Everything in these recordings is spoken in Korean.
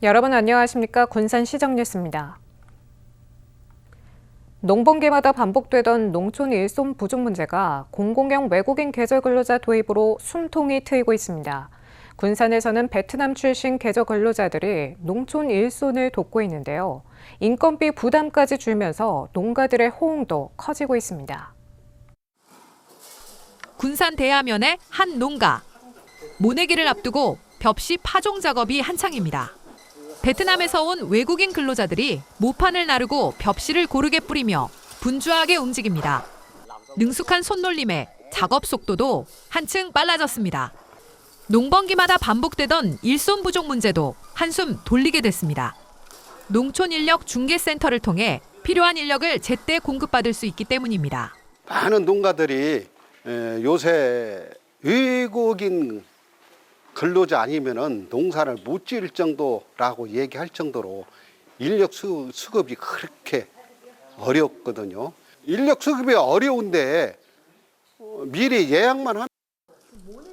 여러분 안녕하십니까? 군산시정 뉴스입니다. 농번기마다 반복되던 농촌 일손 부족 문제가 공공형 외국인 계절 근로자 도입으로 숨통이 트이고 있습니다. 군산에서는 베트남 출신 계절 근로자들이 농촌 일손을 돕고 있는데요. 인건비 부담까지 줄면서 농가들의 호응도 커지고 있습니다. 군산 대하면의 한 농가. 모내기를 앞두고 벽시 파종 작업이 한창입니다. 베트남에서 온 외국인 근로자들이 모판을 나르고 벽시를 고르게 뿌리며 분주하게 움직입니다. 능숙한 손놀림에 작업 속도도 한층 빨라졌습니다. 농번기마다 반복되던 일손 부족 문제도 한숨 돌리게 됐습니다. 농촌인력 중개센터를 통해 필요한 인력을 제때 공급받을 수 있기 때문입니다. 많은 농가들이 요새 외국인 근로자 아니면은 농사를 못 지을 정도라고 얘기할 정도로 인력 수급이 그렇게 어렵거든요. 인력 수급이 어려운데 미리 예약만 하면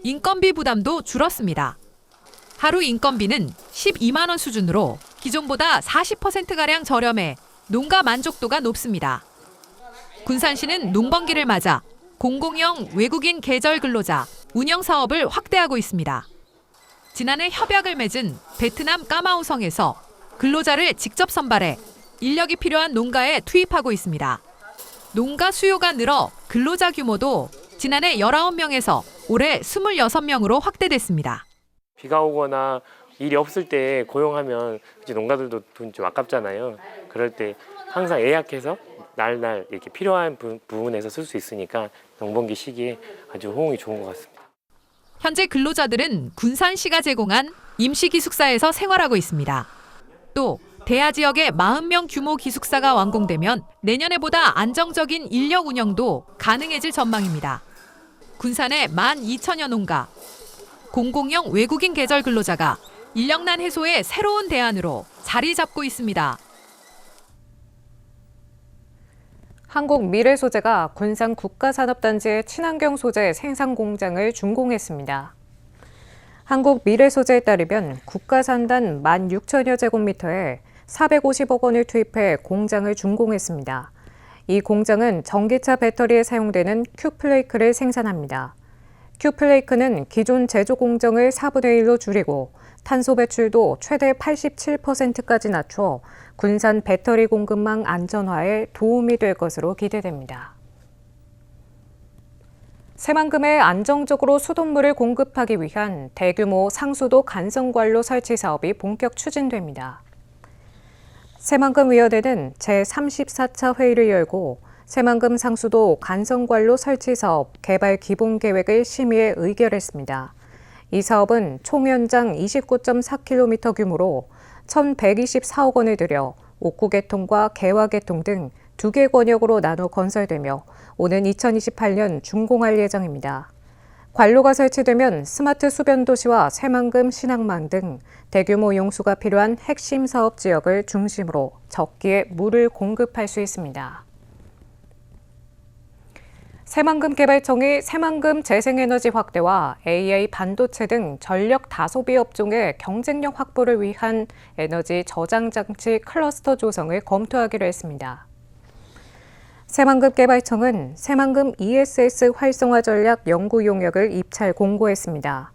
인건비 부담도 줄었습니다. 하루 인건비는 12만 원 수준으로 기존보다 40%가량 저렴해 농가 만족도가 높습니다. 군산시는 농번기를 맞아 공공형 외국인 계절 근로자 운영 사업을 확대하고 있습니다. 지난해 협약을 맺은 베트남 까마우성에서 근로자를 직접 선발해 인력이 필요한 농가에 투입하고 있습니다. 농가 수요가 늘어 근로자 규모도 지난해 19명에서 올해 26명으로 확대됐습니다. 비가 오거나 일이 없을 때 고용하면 이제 농가들도 돈 좀 아깝잖아요. 그럴 때 항상 예약해서 날날 이렇게 필요한 부분에서 쓸 수 있으니까 농번기 시기에 아주 호응이 좋은 것 같습니다. 현재 근로자들은 군산시가 제공한 임시기숙사에서 생활하고 있습니다. 또 대하 지역의 40명 규모 기숙사가 완공되면 내년에보다 안정적인 인력 운영도 가능해질 전망입니다. 군산의 12,000여 농가, 공공형 외국인 계절 근로자가 인력난 해소의 새로운 대안으로 자리 잡고 있습니다. 한국미래소재가 군산 국가산업단지의 친환경 소재 생산 공장을 준공했습니다. 한국미래소재에 따르면 국가산단 16,000여 제곱미터에 450억 원을 투입해 공장을 준공했습니다. 이 공장은 전기차 배터리에 사용되는 큐플레이크를 생산합니다. 큐플레이크는 기존 제조 공정을 4분의 1로 줄이고 탄소 배출도 최대 87%까지 낮춰 군산 배터리 공급망 안전화에 도움이 될 것으로 기대됩니다. 새만금에 안정적으로 수돗물을 공급하기 위한 대규모 상수도 간성관로 설치 사업이 본격 추진됩니다. 새만금위원회는 제34차 회의를 열고 새만금 상수도 간성관로 설치 사업 개발 기본 계획을 심의해 의결했습니다. 이 사업은 총 연장 29.4km 규모로 1,124억 원을 들여 옥구 개통과 개화 개통 등 2개 권역으로 나눠 건설되며 오는 2028년 준공할 예정입니다. 관로가 설치되면 스마트 수변 도시와 새만금 신항망 등 대규모 용수가 필요한 핵심 사업 지역을 중심으로 적기에 물을 공급할 수 있습니다. 새만금개발청이 새만금 재생에너지 확대와 AI 반도체 등 전력 다소비 업종의 경쟁력 확보를 위한 에너지 저장장치 클러스터 조성을 검토하기로 했습니다. 새만금개발청은 새만금 ESS 활성화 전략 연구 용역을 입찰 공고했습니다.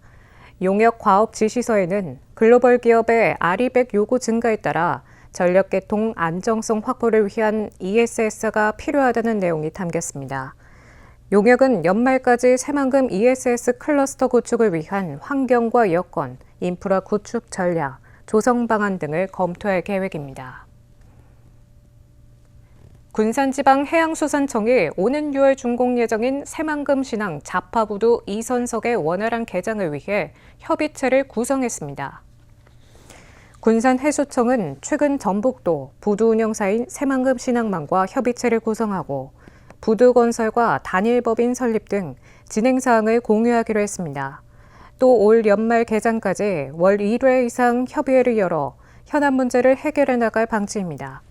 용역 과업 지시서에는 글로벌 기업의 아리백 요구 증가에 따라 전력 개통 안정성 확보를 위한 ESS가 필요하다는 내용이 담겼습니다. 용역은 연말까지 새만금 ESS 클러스터 구축을 위한 환경과 여건, 인프라 구축 전략, 조성 방안 등을 검토할 계획입니다. 군산지방해양수산청이 오는 6월 준공 예정인 새만금 신항 자파부두 2선석의 원활한 개장을 위해 협의체를 구성했습니다. 군산해수청은 최근 전북도 부두 운영사인 새만금 신항망과 협의체를 구성하고 부두 건설과 단일법인 설립 등 진행 사항을 공유하기로 했습니다. 또 올 연말 개장까지 월 1회 이상 협의회를 열어 현안 문제를 해결해 나갈 방침입니다.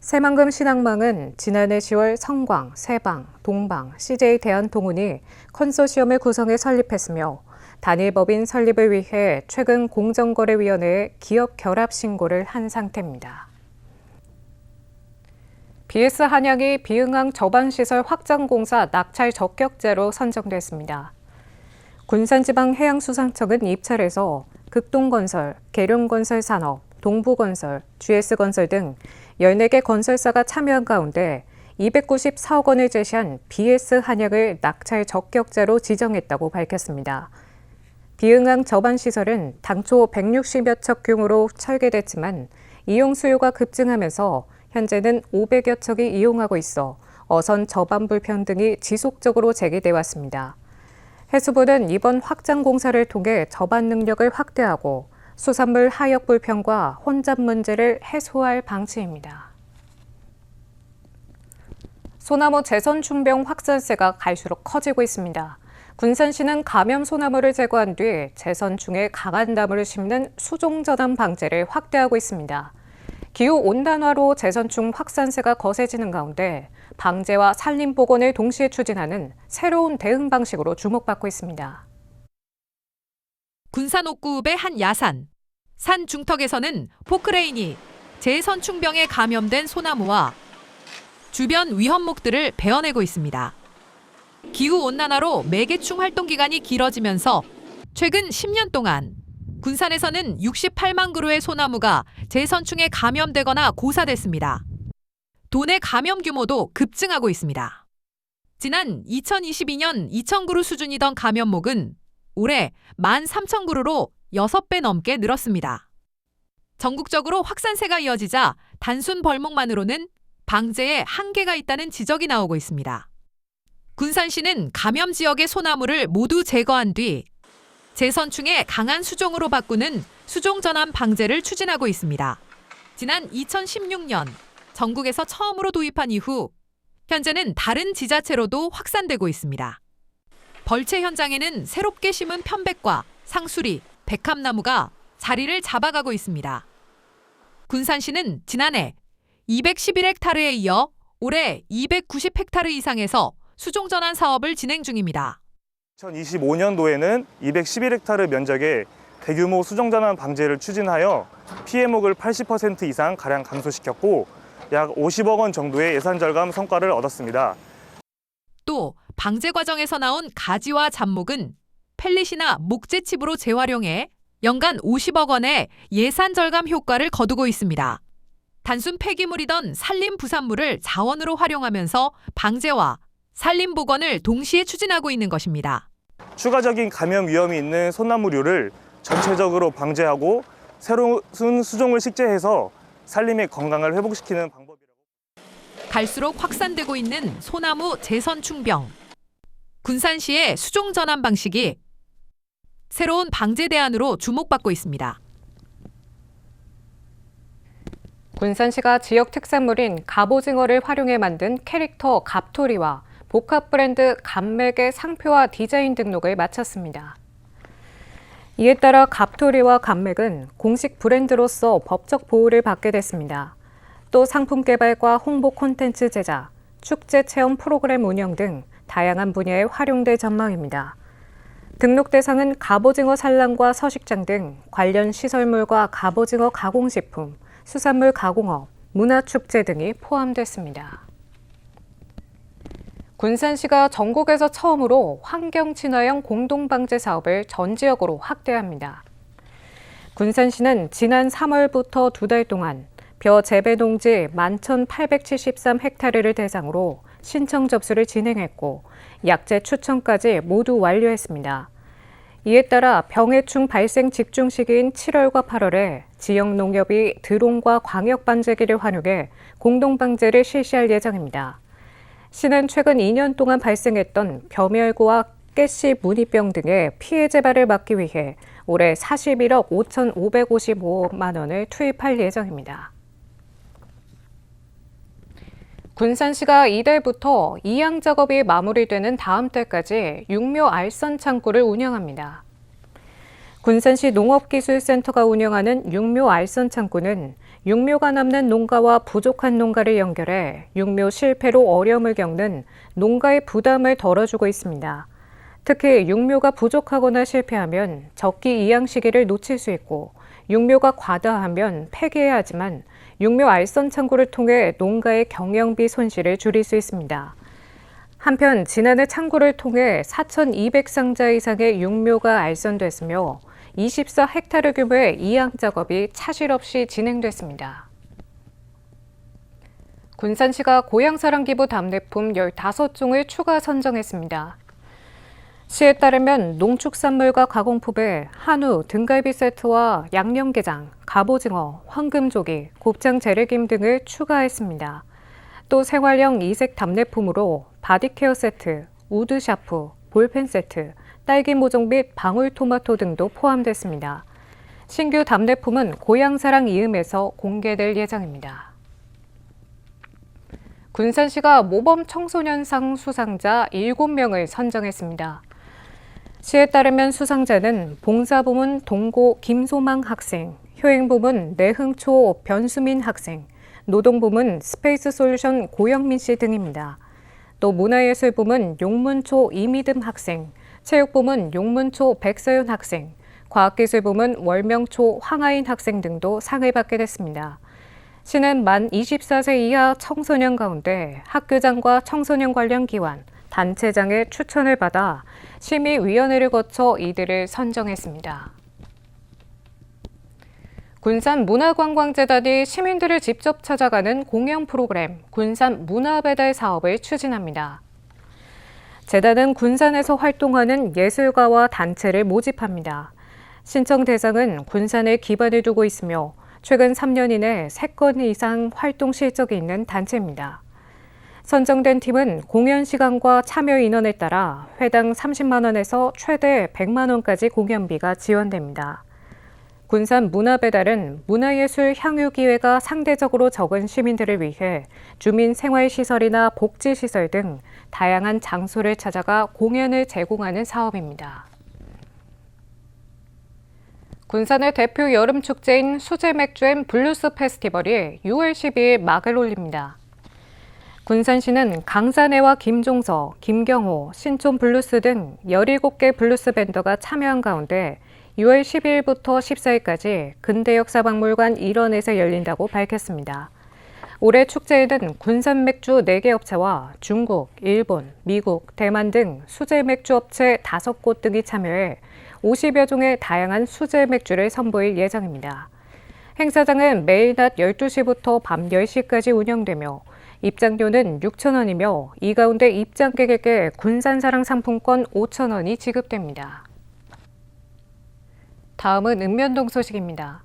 새만금 신항망은 지난해 10월 성광, 세방, 동방, CJ 대한통운이 컨소시엄을 구성해 설립했으며 단일법인 설립을 위해 최근 공정거래위원회에 기업 결합 신고를 한 상태입니다. BS 한양이 비응항 저반시설 확장공사 낙찰 적격자로 선정됐습니다. 군산지방해양수산청은 입찰에서 극동건설, 계룡건설산업, 동부건설, GS건설 등 14개 건설사가 참여한 가운데 294억 원을 제시한 BS 한양을 낙찰 적격자로 지정했다고 밝혔습니다. 비응항 저반시설은 당초 160여 척 규모로 설계됐지만 이용 수요가 급증하면서 현재는 500여 척이 이용하고 있어 어선 저반 불평등이 지속적으로 제기돼 왔습니다. 해수부는 이번 확장 공사를 통해 저반 능력을 확대하고 수산물 하역 불평과 혼잡 문제를 해소할 방침입니다. 소나무 재선 충병 확산세가 갈수록 커지고 있습니다. 군산시는 감염 소나무를 제거한 뒤 재선충에 강한 나무를 심는 수종전환 방제를 확대하고 있습니다. 기후온난화로 재선충 확산세가 거세지는 가운데 방제와 산림 복원을 동시에 추진하는 새로운 대응 방식으로 주목받고 있습니다. 군산 옥구읍의 한 야산. 산 중턱에서는 포크레인이 재선충병에 감염된 소나무와 주변 위험목들을 베어내고 있습니다. 기후온난화로 매개충 활동 기간이 길어지면서 최근 10년 동안 군산에서는 68만 그루의 소나무가 재선충에 감염되거나 고사됐습니다. 도내 감염 규모도 급증하고 있습니다. 지난 2022년 2,000그루 수준이던 감염목은 올해 13,000그루로 6배 넘게 늘었습니다. 전국적으로 확산세가 이어지자 단순 벌목만으로는 방제에 한계가 있다는 지적이 나오고 있습니다. 군산시는 감염 지역의 소나무를 모두 제거한 뒤 재선충에 강한 수종으로 바꾸는 수종전환 방제를 추진하고 있습니다. 지난 2016년 전국에서 처음으로 도입한 이후 현재는 다른 지자체로도 확산되고 있습니다. 벌채 현장에는 새롭게 심은 편백과 상수리, 백합나무가 자리를 잡아가고 있습니다. 군산시는 지난해 211헥타르에 이어 올해 290헥타르 이상에서 수종전환 사업을 진행 중입니다. 2025년도에는 211헥타르 면적의 대규모 수종전환 방제를 추진하여 피해목을 80% 이상 가량 감소시켰고 약 50억 원 정도의 예산 절감 성과를 얻었습니다. 또 방제 과정에서 나온 가지와 잡목은 펠릿이나 목재칩으로 재활용해 연간 50억 원의 예산 절감 효과를 거두고 있습니다. 단순 폐기물이던 산림 부산물을 자원으로 활용하면서 방제와 산림 복원을 동시에 추진하고 있는 것입니다. 추가적인 감염 위험이 있는 소나무류를 전체적으로 방제하고 새로운 수종을 식재해서 산림의 건강을 회복시키는 방법이라고. 갈수록 확산되고 있는 소나무 재선충병. 군산시의 수종 전환 방식이 새로운 방제 대안으로 주목받고 있습니다. 군산시가 지역 특산물인 갑오징어를 활용해 만든 캐릭터 갑토리와 복합 브랜드 갑맥의 상표와 디자인 등록을 마쳤습니다. 이에 따라 갑토리와 갑맥은 공식 브랜드로서 법적 보호를 받게 됐습니다. 또 상품 개발과 홍보 콘텐츠 제작, 축제 체험 프로그램 운영 등 다양한 분야에 활용될 전망입니다. 등록 대상은 갑오징어 산란과 서식장 등 관련 시설물과 갑오징어 가공식품, 수산물 가공업, 문화축제 등이 포함됐습니다. 군산시가 전국에서 처음으로 환경친화형 공동방제 사업을 전 지역으로 확대합니다. 군산시는 지난 3월부터 2달 동안 벼 재배 농지 11,873헥타르를 대상으로 신청 접수를 진행했고 약재 추천까지 모두 완료했습니다. 이에 따라 병해충 발생 집중 시기인 7월과 8월에 지역 농협이 드론과 광역 방제기를 활용해 공동방제를 실시할 예정입니다. 시는 최근 2년 동안 발생했던 벼멸구와 가시 무늬병 등의 피해 재발을 막기 위해 올해 41억 5,555만 원을 투입할 예정입니다. 군산시가 이달부터 이양 작업이 마무리되는 다음 달까지 육묘 알선 창구를 운영합니다. 군산시 농업기술센터가 운영하는 육묘 알선 창구는 육묘가 남는 농가와 부족한 농가를 연결해 육묘 실패로 어려움을 겪는 농가의 부담을 덜어주고 있습니다. 특히 육묘가 부족하거나 실패하면 적기 이양 시기를 놓칠 수 있고 육묘가 과다하면 폐기해야 하지만 육묘 알선 창구를 통해 농가의 경영비 손실을 줄일 수 있습니다. 한편 지난해 창구를 통해 4,200상자 이상의 육묘가 알선됐으며 24헥타르 규모의 이양 작업이 차질 없이 진행됐습니다. 군산시가 고향사랑 기부 답례품 15종을 추가 선정했습니다. 시에 따르면 농축산물과 가공품에 한우, 등갈비 세트와 양념게장, 갑오징어, 황금조기, 곱창 재래김 등을 추가했습니다. 또 생활형 이색 답례품으로 바디케어 세트, 우드 샤프, 볼펜 세트, 딸기 모종 및 방울토마토 등도 포함됐습니다. 신규 답례품은 고향사랑 이음에서 공개될 예정입니다. 군산시가 모범 청소년상 수상자 7명을 선정했습니다. 시에 따르면 수상자는 봉사부문 동고 김소망 학생, 효행부문 내흥초 변수민 학생, 노동부문 스페이스 솔루션 고영민 씨 등입니다. 또 문화예술부문 용문초 이미듬 학생, 체육부문 용문초 백서윤 학생, 과학기술부문 월명초 황하인 학생 등도 상을 받게 됐습니다. 시는 만 24세 이하 청소년 가운데 학교장과 청소년 관련 기관, 단체장의 추천을 받아 심의위원회를 거쳐 이들을 선정했습니다. 군산문화관광재단이 시민들을 직접 찾아가는 공연 프로그램 군산 문화배달 사업을 추진합니다. 재단은 군산에서 활동하는 예술가와 단체를 모집합니다. 신청 대상은 군산에 기반을 두고 있으며 최근 3년 이내 3건 이상 활동 실적이 있는 단체입니다. 선정된 팀은 공연 시간과 참여 인원에 따라 회당 30만 원에서 최대 100만 원까지 공연비가 지원됩니다. 군산 문화배달은 문화예술 향유 기회가 상대적으로 적은 시민들을 위해 주민 생활시설이나 복지시설 등 다양한 장소를 찾아가 공연을 제공하는 사업입니다. 군산의 대표 여름 축제인 수제맥주 블루스 페스티벌이 6월 12일 막을 올립니다. 군산시는 강산해와 김종서, 김경호, 신촌 블루스 등 17개 블루스 밴더가 참여한 가운데 6월 12일부터 14일까지 근대역사박물관 일원에서 열린다고 밝혔습니다. 올해 축제에는 군산 맥주 4개 업체와 중국, 일본, 미국, 대만 등 수제 맥주 업체 5곳 등이 참여해 50여 종의 다양한 수제 맥주를 선보일 예정입니다. 행사장은 매일 낮 12시부터 밤 10시까지 운영되며 입장료는 6,000원이며 이 가운데 입장객에게 군산사랑 상품권 5,000원이 지급됩니다. 다음은 읍면동 소식입니다.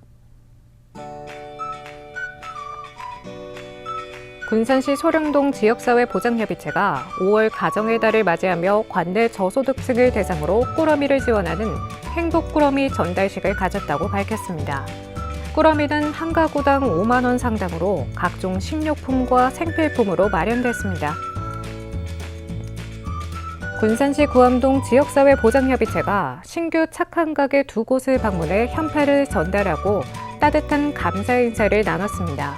군산시 소령동 지역사회보장협의체가 5월 가정의 달을 맞이하며 관내 저소득층을 대상으로 꾸러미를 지원하는 행복꾸러미 전달식을 가졌다고 밝혔습니다. 꾸러미는 한 가구당 5만 원 상당으로 각종 식료품과 생필품으로 마련됐습니다. 군산시 구암동 지역사회보장협의체가 신규 착한 가게 2곳을 방문해 현패를 전달하고 따뜻한 감사 인사를 나눴습니다.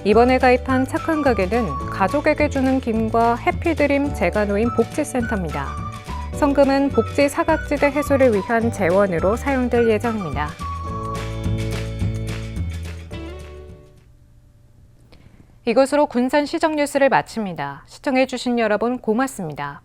이번에 가입한 착한 가게는 가족에게 주는 김과 해피드림 재가노인 복지센터입니다. 성금은 복지 사각지대 해소를 위한 재원으로 사용될 예정입니다. 이것으로 군산 시정 뉴스를 마칩니다. 시청해주신 여러분 고맙습니다.